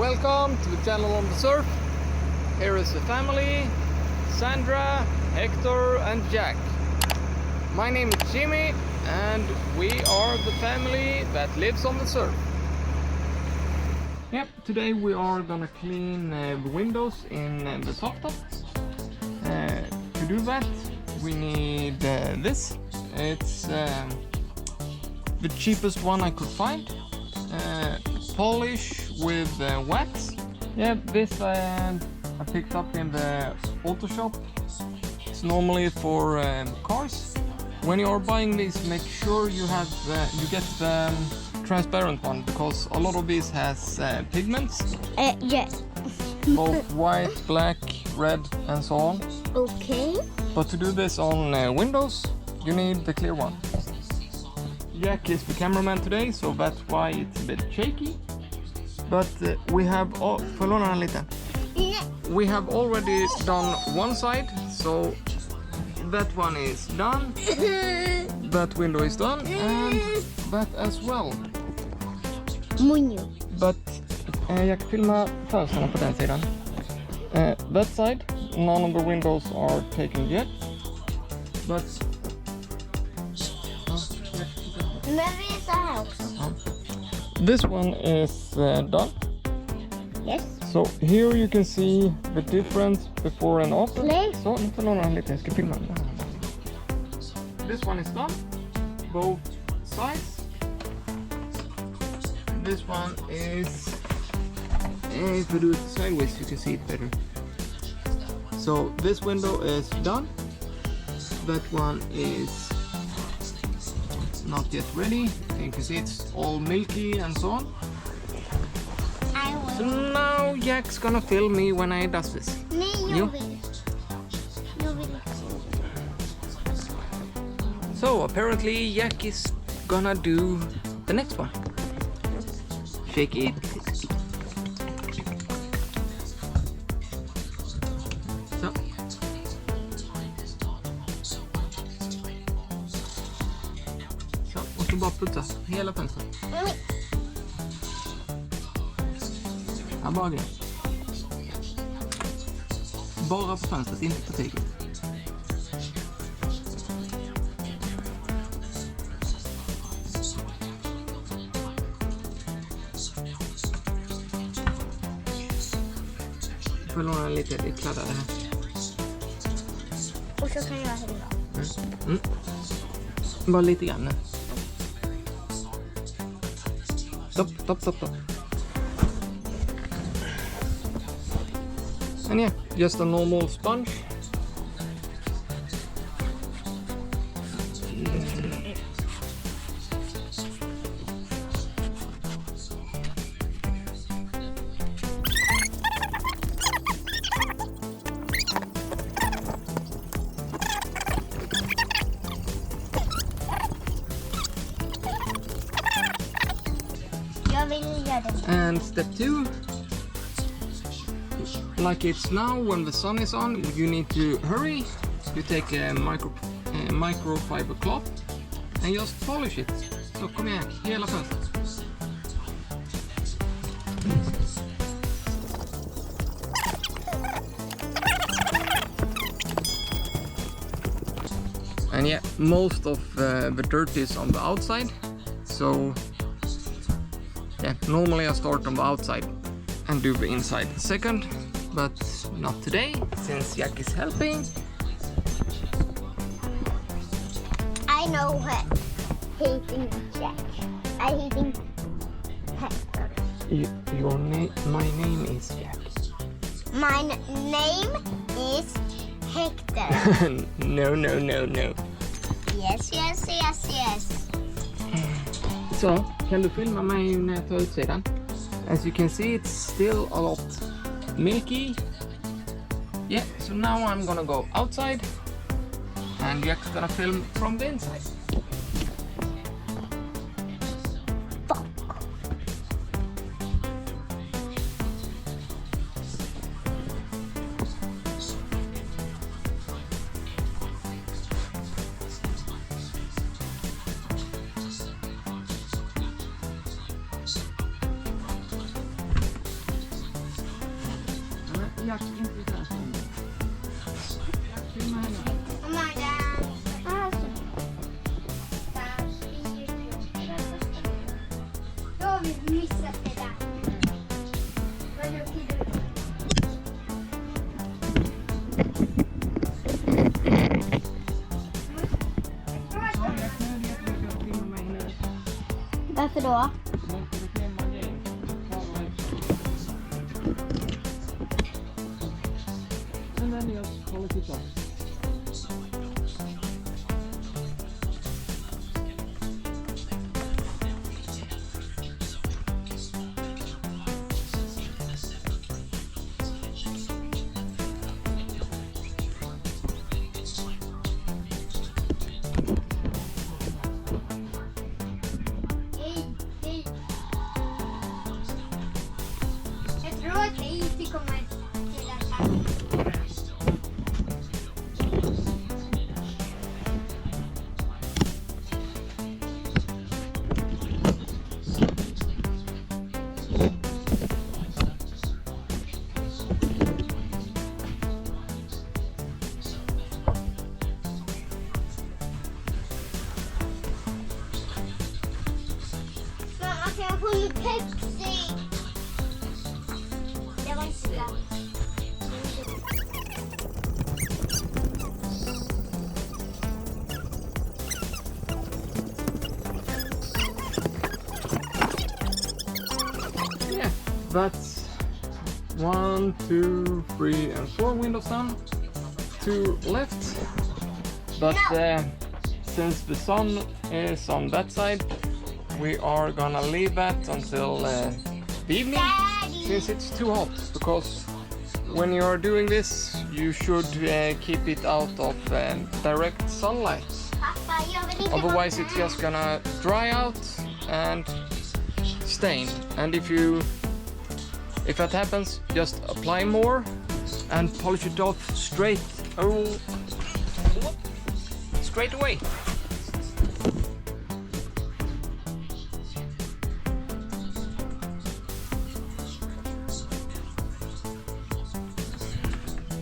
welcome to the channel on the surf. Here is the family, Sandra, Hector and Jack. My name is Jimmy and we are the family that lives on the surf. Yep, today we are gonna clean the windows in the softtop. To do that we need this. It's the cheapest one I could find. Polish with wax. Yeah, this I picked up in the auto shop. It's normally for cars. When you are buying these, make sure you have you get the transparent one, because a lot of these has pigments. Yes. Both white, black, red and so on. Okay. But to do this on windows, you need the clear one. Jack is the cameraman today, so that's why it's a bit shaky. But we have we have already done one side, so that one is done. That window is done, and that as well. But jag filmar fönstren på den sidan. That side, none of the windows are taken yet. But this one is done. Yes. So here you can see the difference before and after. So, this one is done, both sides. This one is, if we do it sideways you can see it better. So this window is done. That one is not yet ready. You can see it's all milky and so on. So now Jack's gonna film me when I does this. So apparently Jack is gonna do the next one. Shake it. So. Så, och så bara putsa hela fönstret. Ja, bara det. Bara på fönstret, inte på tyget. Jag får låna lite kladdade här. Och så kan jag hälla. Bara lite grann. Stopp. And yeah, just a normal sponge. And step 2, like it's now when the sun is on, you need to hurry. You take a microfiber cloth and just polish it. Så kom igen, hela fönstret. And yeah, most of the dirt is on the outside, so yeah, normally I start on the outside and do the inside second, but not today, since Jack is helping. I know what hating Jack. I hating Hector. My name is Jack. My name is Hector. No. Yes. Så, kan du filma mig när jag tar utsidan? As you can see, it's still a lot milky. Yeah, so now I'm gonna go outside and Jack's gonna film from the inside. Jack, inte där. Filma henne. Då har vi missat det där. Varför då? And then just polish it off. Jag tror att det inte kommer till att här. Mamma, kan jag få en Pepsi? Det var inte bra. Yeah, that's 1, 2, 3, and 4 windows done. 2 left. But since the sun is on that side, we are gonna leave that until the evening. Daddy. Since it's too hot, because when you are doing this, you should keep it out of direct sunlight. Pappa, jag vill inte Otherwise, vara it's med. just gonna dry out and stain. And if that happens, just apply more and polish it off straight away.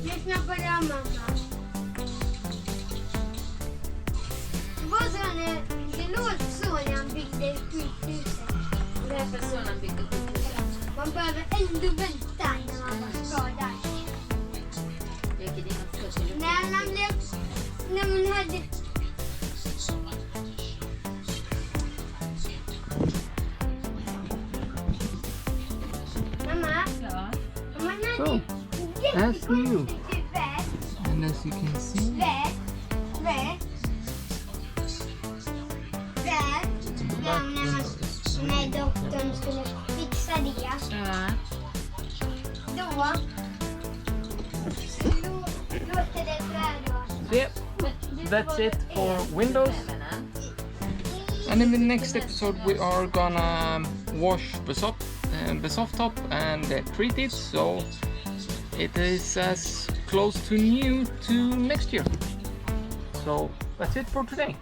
Lyssna på det här, mamma. Det låter så när han byggde sjukhuset. Det är för så när man bygger sjukhuset. Man behöver ändå vänta innan man var skadad. Vilket är något så till. När man hade... Mamma, Ja. om man So, hade as new. jättekonstigt huvud. And as you can see, När doktorn skulle fixa det, Ja. då låter det bra då. yep, that's it for windows. And in the next episode, we are gonna wash the soft top and treat it so it is as close to new to next year. So that's it for today.